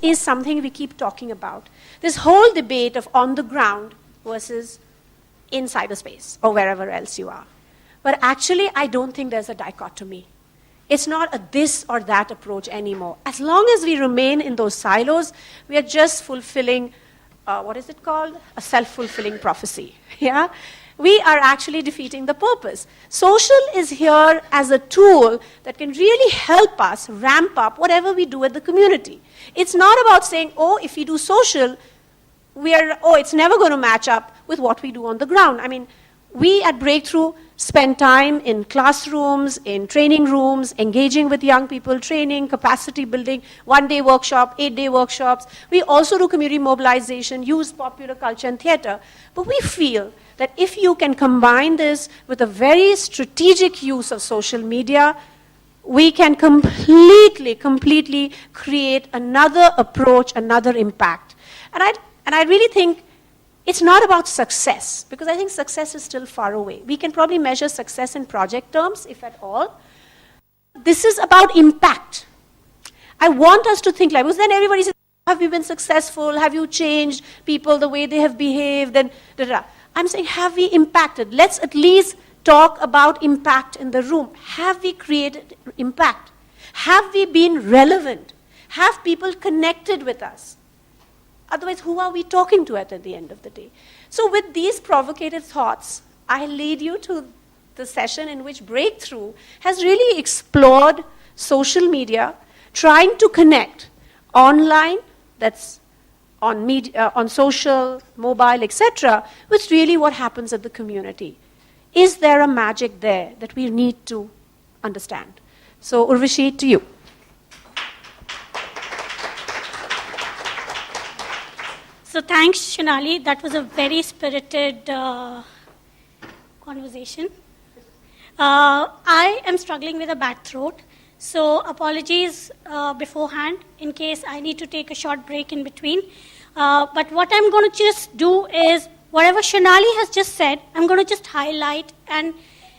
is something we keep talking about. This whole debate of on the ground versus in cyberspace or wherever else you are. But actually, I don't think there's a dichotomy. It's not a this or that approach anymore. As long as we remain in those silos, we are just fulfilling, what is it called? A self-fulfilling prophecy. Yeah? We are actually defeating the purpose. Social is here as a tool that can really help us ramp up whatever we do at the community. It's not about saying, oh, if we do social, it's never going to match up with what we do on the ground. I mean, we at Breakthrough spend time in classrooms, in training rooms, engaging with young people, training, capacity building, one-day workshop, 8-day workshops. We also do community mobilization, use popular culture and theater. But we feel that if you can combine this with a very strategic use of social media, we can completely create another approach, another impact. And I really think it's not about success, because I think success is still far away. We can probably measure success in project terms, if at all. This is about impact. I want us to think like, because then everybody says, have you been successful? Have you changed people the way they have behaved? And da-da-da. I'm saying, have we impacted? Let's at least talk about impact in the room. Have we created impact? Have we been relevant? Have people connected with us? Otherwise, who are we talking to at the end of the day? So with these provocative thoughts, I lead you to the session in which Breakthrough has really explored social media, trying to connect online, that's on media, on social, mobile, etc., with really what happens at the community. Is there a magic there that we need to understand? So Urvashi, to you. So thanks, Shonali. That was a very spirited conversation. I am struggling with a bad throat, so apologies beforehand in case I need to take a short break in between. But what I'm going to just do is, whatever Shonali has just said, I'm going to just highlight and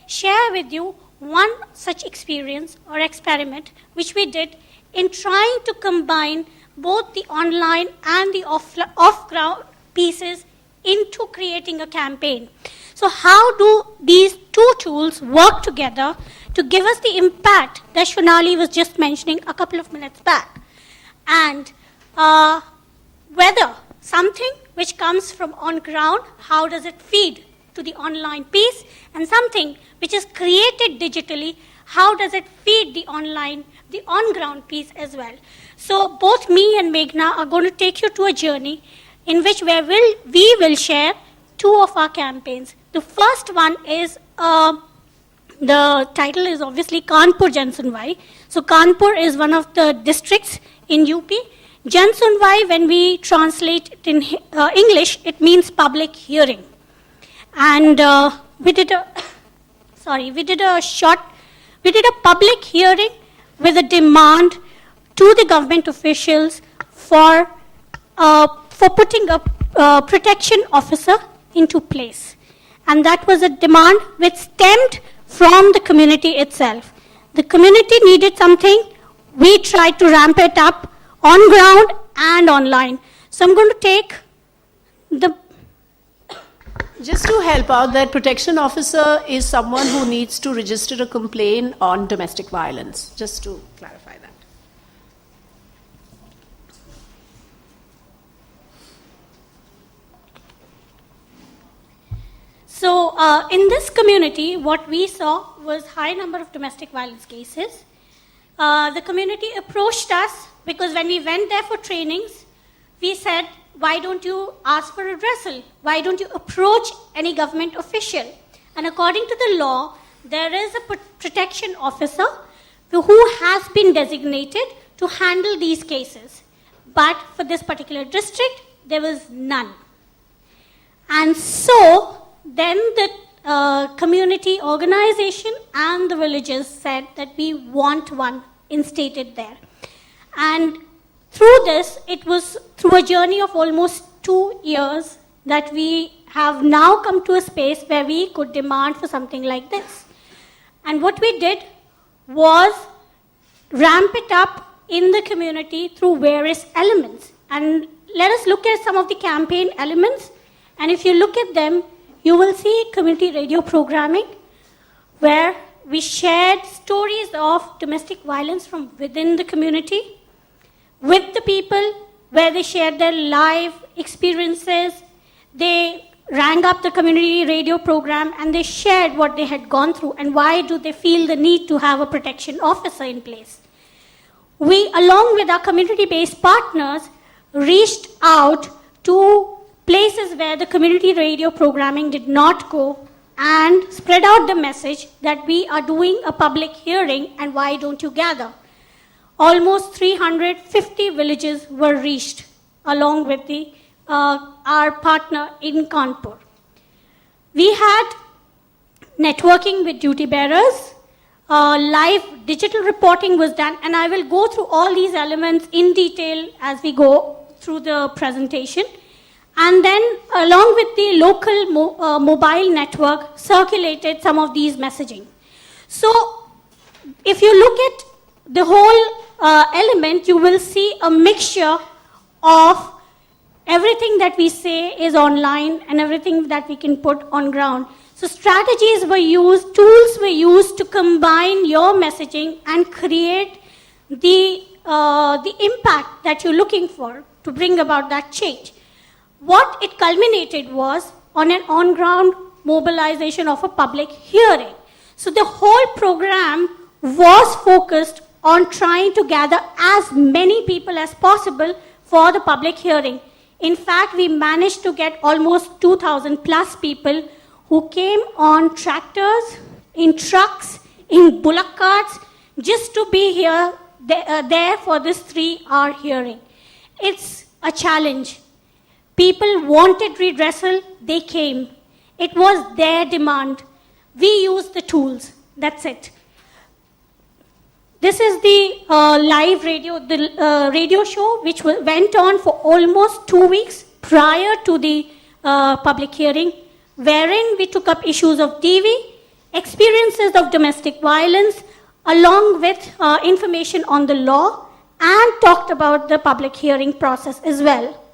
share with you one such experience or experiment which we did in trying to combine both the online and the off-ground pieces into creating a campaign. So how do these two tools work together to give us the impact that Shonali was just mentioning a couple of minutes back? And whether something which comes from on-ground, how does it feed to the online piece? And something which is created digitally, how does it feed the online, the on-ground piece as well? So both me and Meghna are going to take you to a journey in which we will share two of our campaigns. The first one is, the title is obviously Kanpur Jansunwai. So Kanpur is one of the districts in UP. Jansunwai, when we translate it in English, it means public hearing. And we did a public hearing with a demand to the government officials for putting a protection officer into place. And that was a demand which stemmed from the community itself. The community needed something. We tried to ramp it up on ground and online. So I'm going to take the... Just to help out, that protection officer is someone who needs to register a complaint on domestic violence, just to clarify that. So in this community, what we saw was high number of domestic violence cases. The community approached us because when we went there for trainings, we said, why don't you ask for redressal? Why don't you approach any government official? And according to the law, there is a protection officer who has been designated to handle these cases. But for this particular district, there was none. And so then the community organization and the villagers said that we want one instated there. And through this, it was through a journey of almost 2 years that we have now come to a space where we could demand for something like this. And what we did was ramp it up in the community through various elements. And let us look at some of the campaign elements. And if you look at them, you will see community radio programming, where we shared stories of domestic violence from within the community with the people, where they shared their live experiences. They rang up the community radio program and they shared what they had gone through and why do they feel the need to have a protection officer in place. We, along with our community-based partners, reached out to places where the community radio programming did not go and spread out the message that we are doing a public hearing and why don't you gather. Almost 350 villages were reached along with our partner in Kanpur. We had networking with duty bearers, live digital reporting was done, and I will go through all these elements in detail as we go through the presentation. And then, along with the local mobile network, circulated some of these messaging. So, if you look at the whole element, you will see a mixture of everything that we say is online and everything that we can put on ground. So strategies were used, tools were used to combine your messaging and create the impact that you're looking for to bring about that change. What it culminated was on an on-ground mobilization of a public hearing. So the whole program was focused on trying to gather as many people as possible for the public hearing. In fact, we managed to get almost 2,000 plus people who came on tractors, in trucks, in bullock carts, just to be here, there for this 3-hour hearing. It's a challenge. People wanted redressal, they came. It was their demand. We used the tools, that's it. This is the live radio, radio show, which went on for almost 2 weeks prior to the public hearing, wherein we took up issues of DV, experiences of domestic violence, along with information on the law, and talked about the public hearing process as well.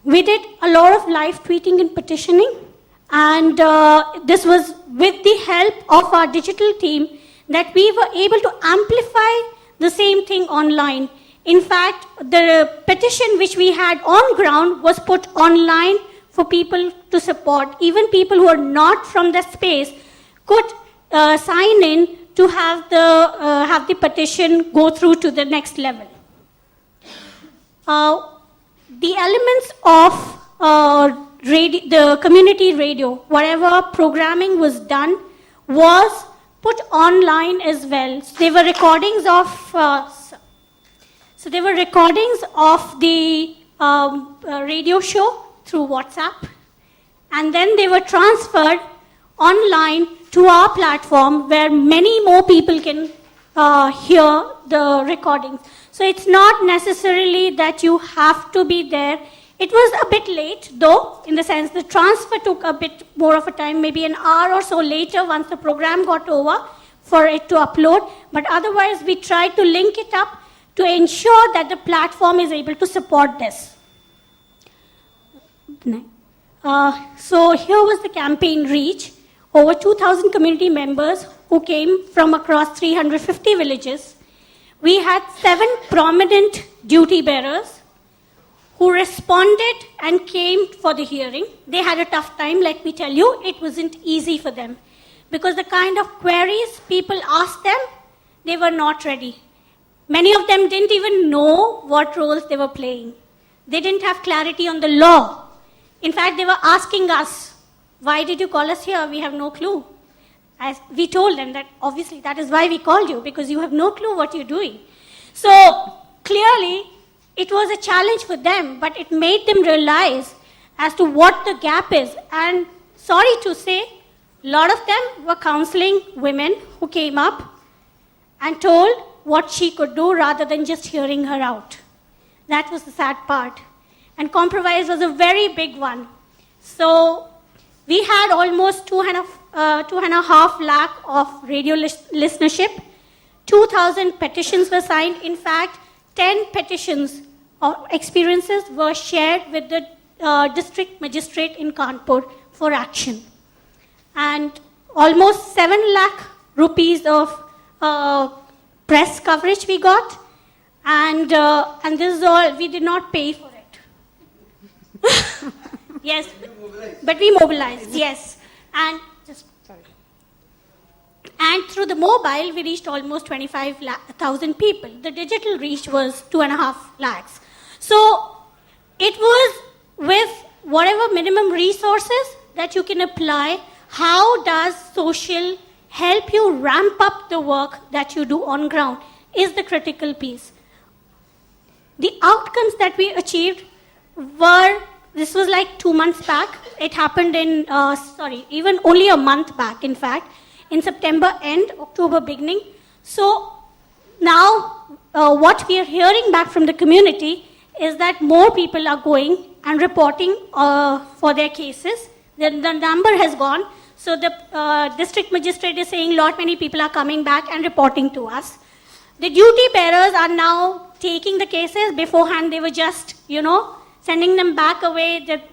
We did a lot of live tweeting and petitioning, and this was with the help of our digital team that we were able to amplify the same thing online. In fact, the petition which we had on ground was put online for people to support. Even people who are not from the space could sign in to have the petition go through to the next level. The elements of the community radio, whatever programming was done, was put online as well. So there were recordings of the radio show through WhatsApp, and then they were transferred online to our platform where many more people can hear the recordings. So it's not necessarily that you have to be there. It was a bit late, though, in the sense the transfer took a bit more of a time, maybe an hour or so later once the program got over for it to upload. But otherwise, we tried to link it up to ensure that the platform is able to support this. So here was the campaign reach. Over 2,000 community members who came from across 350 villages. We had 7 prominent duty bearers who responded and came for the hearing. They had a tough time, let me tell you. It wasn't easy for them because the kind of queries people asked them, they were not ready. Many of them didn't even know what roles they were playing. They didn't have clarity on the law. In fact, they were asking us, why did you call us here? We have no clue. As we told them that obviously that is why we called you, because you have no clue what you're doing. So clearly, it was a challenge for them, but it made them realize as to what the gap is. And sorry to say, a lot of them were counseling women who came up and told what she could do rather than just hearing her out. That was the sad part. And compromise was a very big one. So we had almost 2.5 lakh of radio listenership. 2,000 petitions were signed. In fact, 10 petitions or experiences were shared with the district magistrate in Kanpur for action. And almost 7 lakh rupees of press coverage we got. And this is all, we did not pay for it. Yes, but we mobilized, yes. And just and through the mobile, we reached almost 25,000 people. The digital reach was 2.5 lakhs. So it was with whatever minimum resources that you can apply. How does social help you ramp up the work that you do on ground is the critical piece. The outcomes that we achieved were, this was like 2 months back. It happened in, even only a month back, in fact, in September end, October beginning. So now what we are hearing back from the community is that more people are going and reporting for their cases. The number has gone. So the district magistrate is saying lot many people are coming back and reporting to us. The duty bearers are now taking the cases. Beforehand, they were just, sending them back away. That,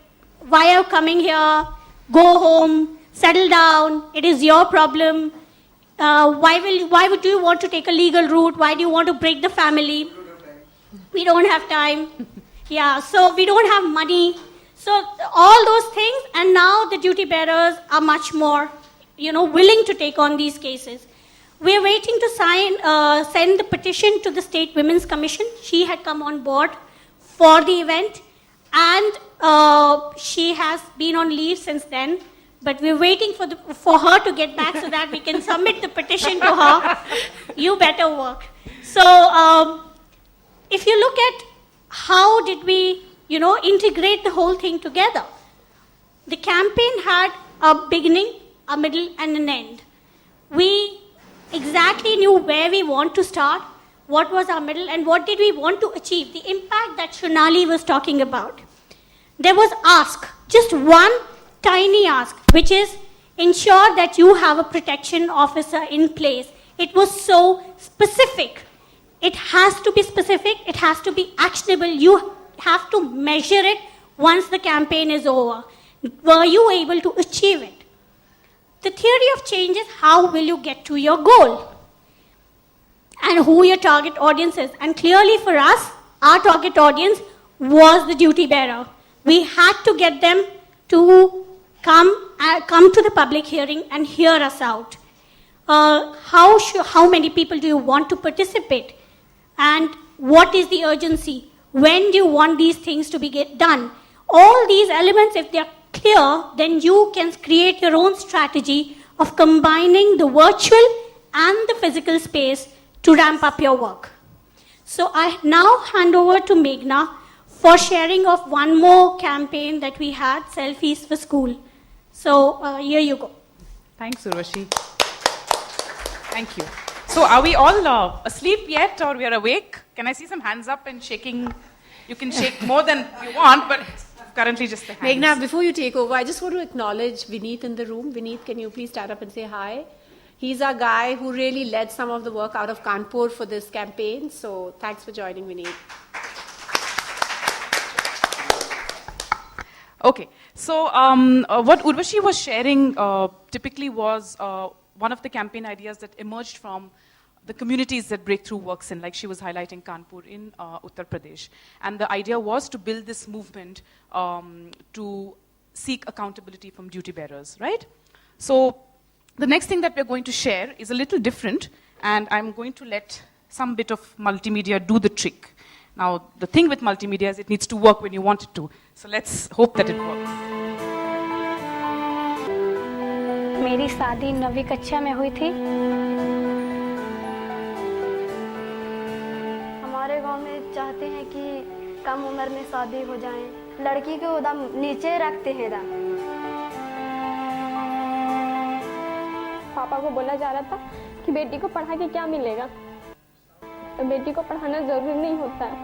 why are you coming here? Go home, settle down. It is your problem. Why would you want to take a legal route? Why do you want to break the family? We don't have time. Yeah, so we don't have money. So all those things, and now the duty bearers are much more, willing to take on these cases. We're waiting to send the petition to the State Women's Commission. She had come on board for the event, and she has been on leave since then. But we're waiting for her to get back so that we can submit the petition to her. You better work. So if you look at how did we, integrate the whole thing together, the campaign had a beginning, a middle, and an end. We exactly knew where we want to start, what was our middle, and what did we want to achieve, the impact that Shonali was talking about. There was ask, just one tiny ask, which is ensure that you have a protection officer in place. It was so specific. It has to be specific, it has to be actionable. You have to measure it once the campaign is over. Were you able to achieve it? The theory of change is how will you get to your goal and who your target audience is. And clearly for us, our target audience was the duty bearer. We had to get them to come to the public hearing and hear us out. How many people do you want to participate? And what is the urgency? When do you want these things to be done? All these elements, if they are clear, then you can create your own strategy of combining the virtual and the physical space to ramp up your work. So I now hand over to Meghna for sharing of one more campaign that we had, Selfies for School. So here you go. Thanks, Urvashi. Thank you. So are we all asleep yet, or we are awake? Can I see some hands up and shaking? You can shake more than you want, but currently just the hands. Meghna, before you take over, I just want to acknowledge Vineet in the room. Vineet, can you please stand up and say hi? He's our guy who really led some of the work out of Kanpur for this campaign. So thanks for joining, Vineet. Okay, so what Urvashi was sharing typically was one of the campaign ideas that emerged from the communities that Breakthrough works in, like she was highlighting Kanpur in Uttar Pradesh. And the idea was to build this movement to seek accountability from duty bearers, right? So the next thing that we're going to share is a little different, and I'm going to let some bit of multimedia do the trick. Now, the thing with multimedia is it needs to work when you want it to. So let's hope that it works. मेरी शादी 9वीं कक्षा में हुई थी। हमारे गांव में चाहते हैं कि कम उम्र में शादी हो जाए, लड़की को दम नीचे रखते हैं दम। पापा को बोला जा रहा था कि बेटी को पढ़ा के क्या मिलेगा, तो बेटी को पढ़ाना जरूरी नहीं होता है।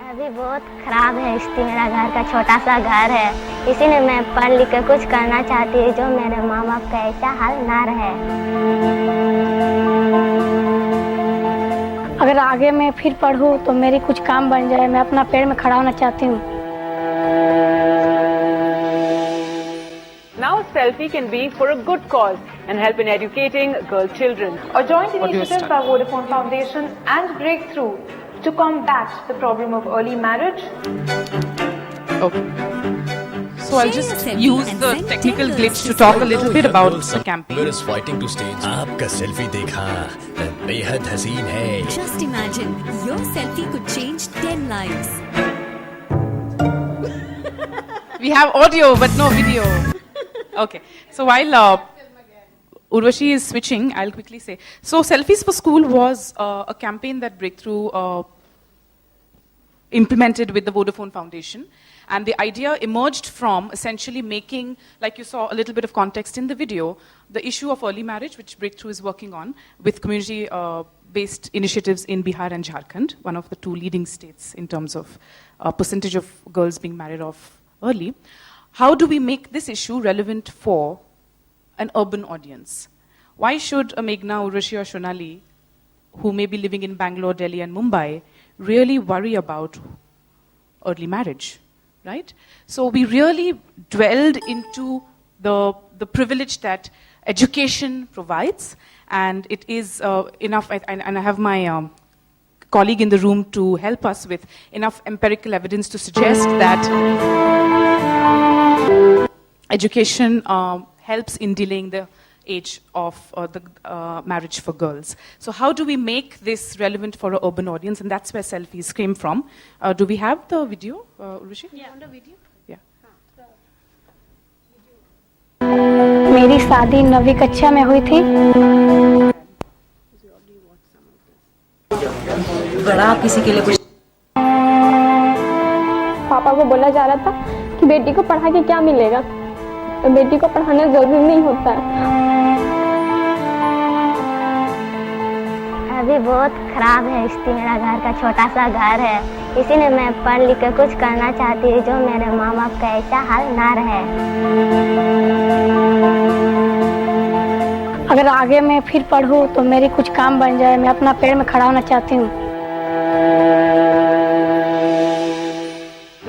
अभी बहुत खराब है स्थिति, मेरा घर का छोटा सा घर है, इसीलिए मैं पढ़ लिख कर कुछ करना चाहती हूँ जो मेरे माँ बाप का ऐसा हाल ना रहे। अगर आगे मैं फिर पढ़ूँ तो मेरी कुछ काम बन जाए, मैं अपना पैर में खड़ा होना चाहती हूँ। Now selfie can be for a good cause and help in educating girl children. A joint initiative by Vodafone Foundation and Breakthrough to combat the problem of early marriage. Okay. So I'll just use the technical glitch to talk a little bit about the campaign. is fighting to stage. आपका selfie देखा बेहद हसीन है. Just imagine, your selfie could change 10 lives. We have audio but no video. Okay. So while Urvashi is switching, I'll quickly say. So Selfies for School was a campaign that Breakthrough implemented with the Vodafone Foundation. And the idea emerged from essentially making, like you saw a little bit of context in the video, the issue of early marriage, which Breakthrough is working on with community-based initiatives in Bihar and Jharkhand, one of the two leading states in terms of percentage of girls being married off early. How do we make this issue relevant for an urban audience? Why should a Meghna, Urvashi or Shonali, who may be living in Bangalore, Delhi and Mumbai, really worry about early marriage, right? So we really dwelled into the privilege that education provides, and it is enough, and I have my colleague in the room to help us with enough empirical evidence to suggest that education helps in delaying the age of the marriage for girls. So how do we make this relevant for an urban audience? And that's where selfies came from. Do we have the video, Urvashi? Yeah. The video? Yeah. मेरी शादी 9वीं कक्षा में हुई थी। बड़ा किसी के लिए कुछ पापा को बोला जा रहा था कि बेटी को पढ़ा के क्या मिलेगा, तो बेटी को पढ़ाना जरूरी नहीं होता है। अभी बहुत खराब है स्थिति, मेरा घर का छोटा सा घर है, इसीलिए मैं पढ़ लिख कर कुछ करना चाहती हूँ जो मेरे माँ बाप का ऐसा हाल ना रहे। अगर आगे मैं फिर पढ़ूँ तो मेरी कुछ काम बन जाए, मैं अपना पैर में खड़ा होना चाहती हूँ।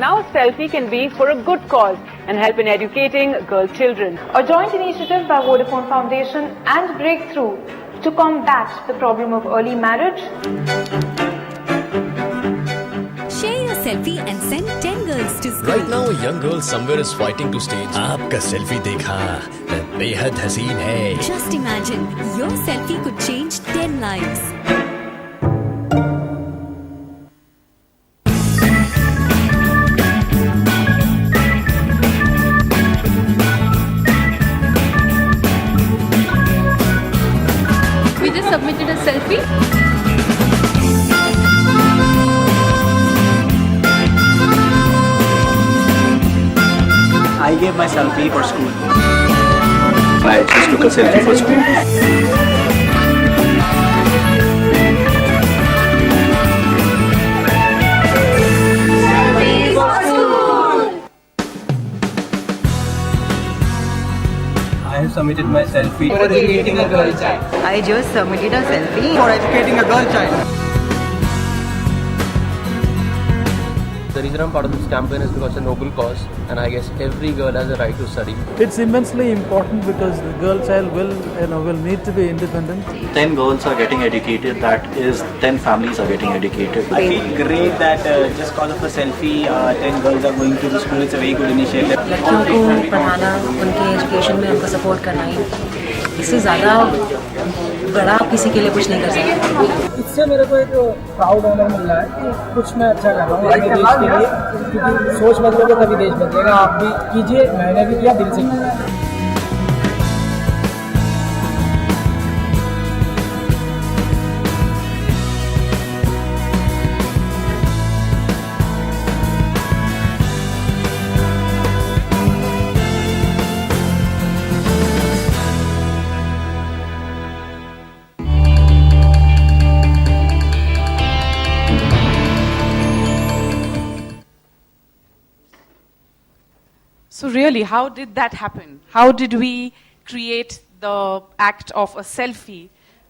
Now selfie can be for a good cause and help in educating girl children. A joint initiative by Vodafone Foundation and Breakthrough to combat the problem of early marriage. Share your selfie and send 10 girls to school. Right now, a young girl somewhere is fighting to stage. आपका selfie देखा बेहद हसीन है. Just imagine, your selfie could change 10 lives. We just submitted a selfie. I gave my selfie for school. I just took a selfie for school. I have submitted my selfie for educating a girl child. I just submitted a selfie For educating a girl child. The reason I'm part of this campaign is because it's a noble cause, and I guess every girl has a right to study. It's immensely important because the girl child will need to be independent. 10 girls are getting educated, that is 10 families are getting educated. I feel great that just because of the selfie, 10 girls are going to the school. It's a very good initiative. लड़कियों को पढ़ाना, उनके education में उनको support करना ही, इससे ज़्यादा बड़ा किसी के लिए कुछ नहीं कर सकते। इससे मेरे को एक प्राउड ऑनर मिल रहा है कि कुछ मैं अच्छा कर रहा हूँ अपने देश के लिए, क्योंकि सोच बदलोगे तभी देश बदलेगा। आप भी कीजिए, मैंने भी किया, दिल से किया। So really, how did that happen? How did we create the act of a selfie,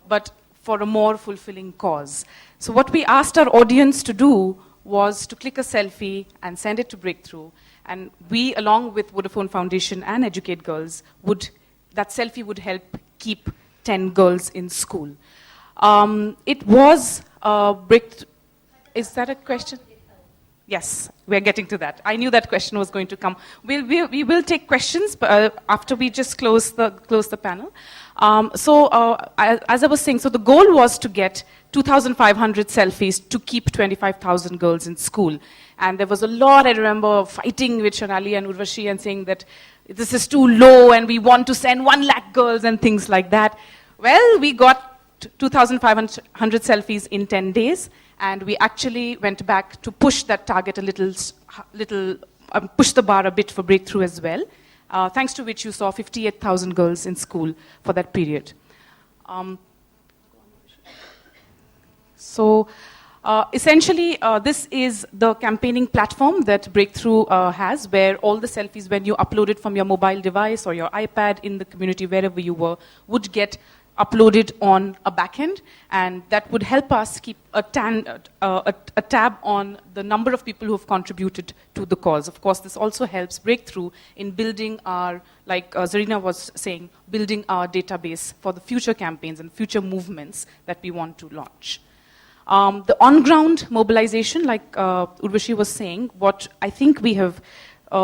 but for a more fulfilling cause? So what we asked our audience to do was to click a selfie and send it to Breakthrough. And we, along with Vodafone Foundation and Educate Girls, that selfie would help keep 10 girls in school. It was Breakthrough. Is that a question? Yes, we're getting to that. I knew that question was going to come. We will take questions after we just close the panel. As I was saying, so the goal was to get 2,500 selfies to keep 25,000 girls in school. And there was a lot, I remember, fighting with Shonali and Urvashi and saying that this is too low and we want to send 1 lakh girls and things like that. Well, we got 2,500 selfies in 10 days. And we actually went back to push that target a little push the bar a bit for Breakthrough as well, thanks to which you saw 58,000 girls in school for that period. Essentially, this is the campaigning platform that Breakthrough has, where all the selfies, when you upload it from your mobile device or your iPad in the community, wherever you were, would get uploaded on a backend, and that would help us keep a tab on the number of people who have contributed to the cause. Of course, this also helps Breakthrough in building our, like Zarina was saying, building our database for the future campaigns and future movements that we want to launch. The on-ground mobilization, like Urvashi was saying, what I think we have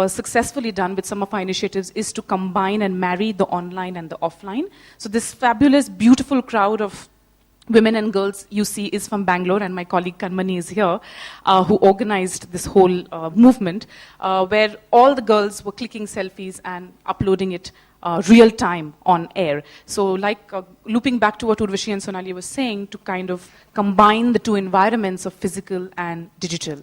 successfully done with some of our initiatives is to combine and marry the online and the offline. So this fabulous, beautiful crowd of women and girls you see is from Bangalore, and my colleague Kanmani is here, who organized this whole movement, where all the girls were clicking selfies and uploading it real time on air. So like looping back to what Urvashi and Sonali was saying, to kind of combine the two environments of physical and digital.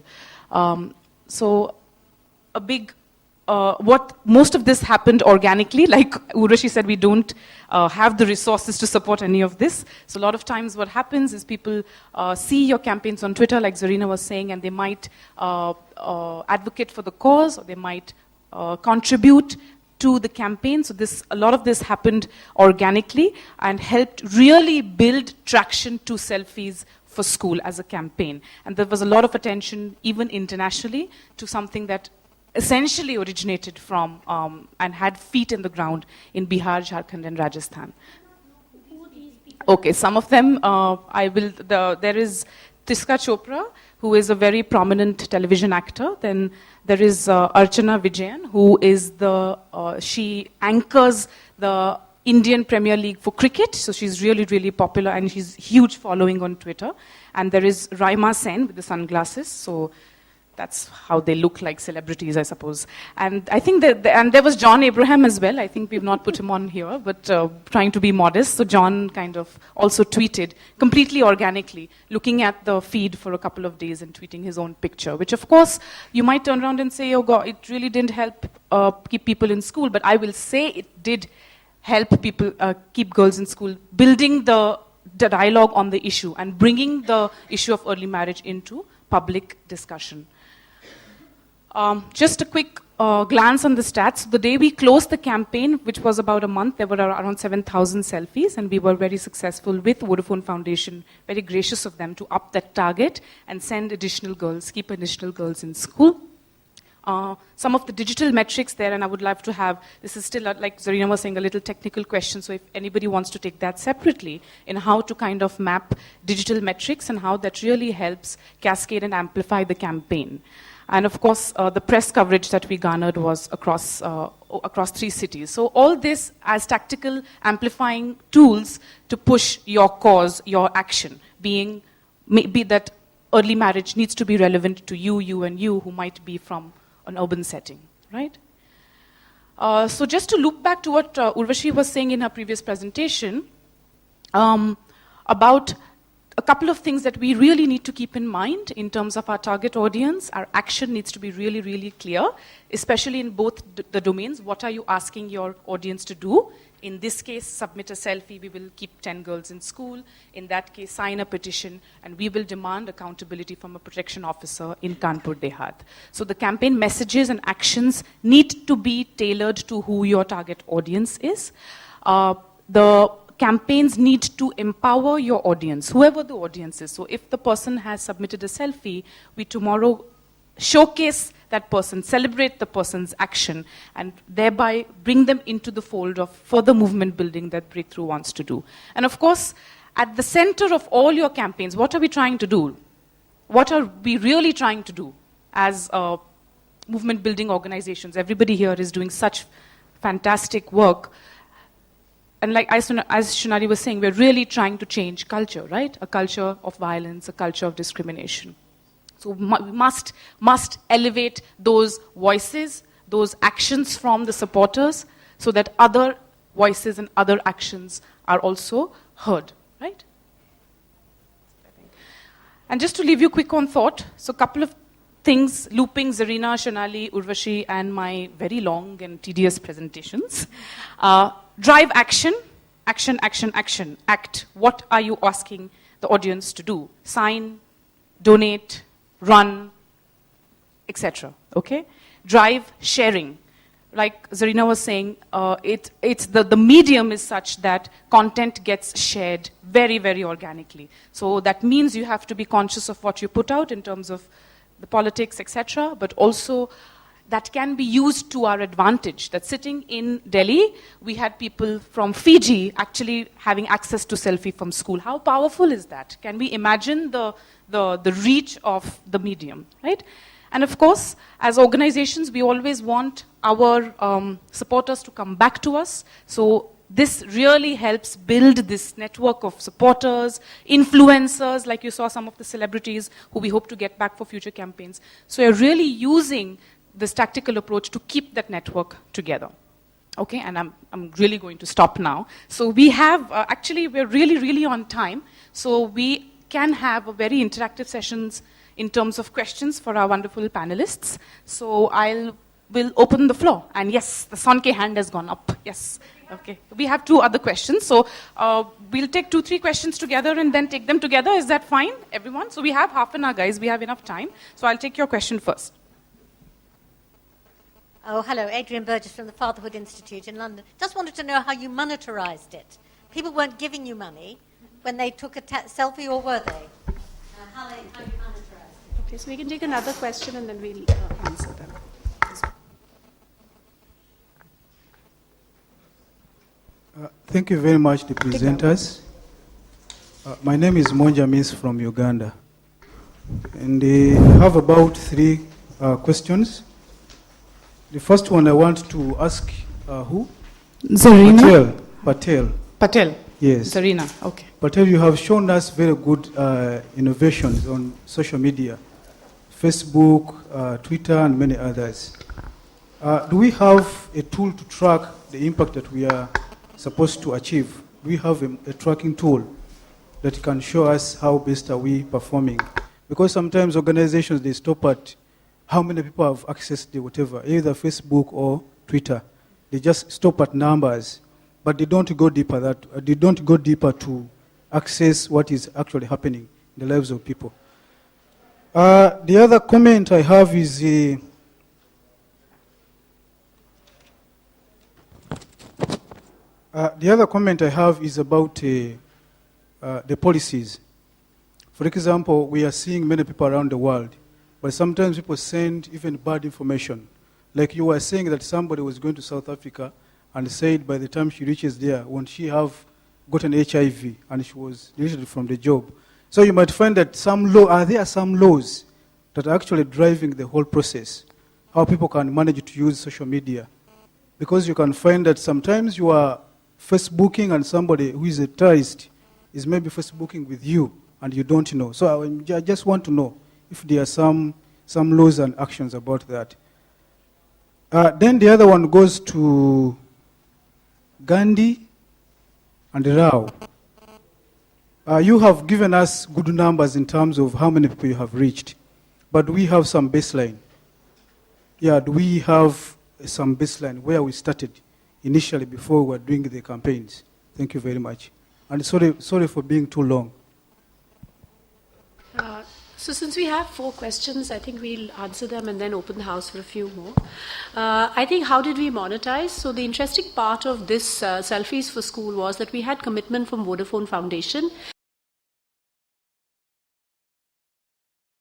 Most of this happened organically. Like Urvashi said, we don't have the resources to support any of this. So a lot of times what happens is people see your campaigns on Twitter, like Zarina was saying, and they might advocate for the cause, or they might contribute to the campaign. So a lot of this happened organically and helped really build traction to selfies for school as a campaign. And there was a lot of attention, even internationally, to something that essentially originated from and had feet in the ground in Bihar, Jharkhand, and Rajasthan. Okay, some of them, there is Tiska Chopra, who is a very prominent television actor. Then there is Archana Vijayan, who is she anchors the Indian Premier League for cricket, so she's really, really popular, and she's huge following on Twitter. And there is Raima Sen with the sunglasses, so that's how they look like celebrities, I suppose. And I think and there was John Abraham as well. I think we've not put him on here, but trying to be modest. So John kind of also tweeted completely organically, looking at the feed for a couple of days and tweeting his own picture, which of course you might turn around and say, oh God, it really didn't help keep people in school. But I will say it did help people keep girls in school, building the dialogue on the issue and bringing the issue of early marriage into public discussion. Just a quick glance on the stats. The day we closed the campaign, which was about a month, there were around 7,000 selfies, and we were very successful with Vodafone Foundation, very gracious of them to up that target and send additional girls, keep additional girls in school. Some of the digital metrics there, and I would love to have, this is still, like Zarina was saying, a little technical question, so if anybody wants to take that separately, in how to kind of map digital metrics and how that really helps cascade and amplify the campaign. And of course, the press coverage that we garnered was across 3 cities. So all this as tactical amplifying tools to push your cause, your action, be that early marriage needs to be relevant to you and you who might be from an urban setting, right? So just to loop back to what Urvashi was saying in her previous presentation about a couple of things that we really need to keep in mind in terms of our target audience. Our action needs to be really, really clear, especially in both the domains. What are you asking your audience to do? In this case, submit a selfie, we will keep 10 girls in school. In that case, sign a petition, and we will demand accountability from a protection officer in Kanpur Dehat. So the campaign messages and actions need to be tailored to who your target audience is. The campaigns need to empower your audience, whoever the audience is. So if the person has submitted a selfie, we tomorrow showcase that person, celebrate the person's action, and thereby bring them into the fold of further movement building that Breakthrough wants to do. And of course, at the center of all your campaigns, what are we trying to do? What are we really trying to do as movement building organizations? Everybody here is doing such fantastic work. And like as Shonali was saying, we're really trying to change culture, right? A culture of violence, a culture of discrimination. So we must elevate those voices, those actions from the supporters, so that other voices and other actions are also heard, right? And just to leave you quick on thought, so a couple of things, looping Zarina, Shonali, Urvashi, and my very long and tedious presentations. Drive action, action, action, action, act. What are you asking the audience to do? Sign, donate, run, etc. Okay? Drive sharing. Like Zarina was saying, the medium is such that content gets shared very, very organically. So that means you have to be conscious of what you put out in terms of the politics, etc., but also that can be used to our advantage. That sitting in Delhi, we had people from Fiji actually having access to selfie from school. How powerful is that? Can we imagine the reach of the medium, right? And of course, as organizations, we always want our supporters to come back to us. So this really helps build this network of supporters, influencers, like you saw some of the celebrities who we hope to get back for future campaigns. So you're really using this tactical approach to keep that network together. Okay, and I'm really going to stop now. So we have, actually, we're really, really on time. So we can have a very interactive sessions in terms of questions for our wonderful panelists. So will open the floor. And yes, the Sonke hand has gone up. Yes. Okay. We have 2 other questions. So we'll take 2-3 questions together and then take them together. Is that fine, everyone? So we have half an hour, guys. We have enough time. So I'll take your question first. Oh, hello. Adrian Burgess from the Fatherhood Institute in London. Just wanted to know how you monetarized it. People weren't giving you money when they took a selfie, or were they? How you monetarized it. Okay, so we can take another question and then we'll answer them. Thank you very much, the presenters. My name is Monja Miss from Uganda. And I have about 3 questions. The first one I want to ask who? Zarina? Patel. Yes. Zarina, okay. Patel, you have shown us very good innovations on social media, Facebook, Twitter, and many others. Do we have a tool to track the impact that we are supposed to achieve? Do we have a tracking tool that can show us how best are we performing? Because sometimes organizations, they stop at how many people have accessed the whatever, either Facebook or Twitter. They just stop at numbers, but they don't go deeper. They don't go deeper to access what is actually happening in the lives of people. The other comment I have is about the policies. For example, we are seeing many people around the world, but sometimes people send even bad information. Like you were saying that somebody was going to South Africa and said by the time she reaches there, won't she have gotten HIV, and she was deleted from the job. So you might find that there are some laws that are actually driving the whole process, how people can manage to use social media. Because you can find that sometimes you are Facebooking and somebody who is a terrorist is maybe Facebooking with you and you don't know. So I just want to know if there are some laws and actions about that. Then the other one goes to Gandhi and Rao. You have given us good numbers in terms of how many people you have reached, but do we have some baseline? Yeah, do we have some baseline where we started initially before we were doing the campaigns. Thank you very much. And sorry for being too long. So since we have 4 questions, I think we'll answer them and then open the house for a few more. I think how did we monetize? So the interesting part of this Selfies for School was that we had commitment from Vodafone Foundation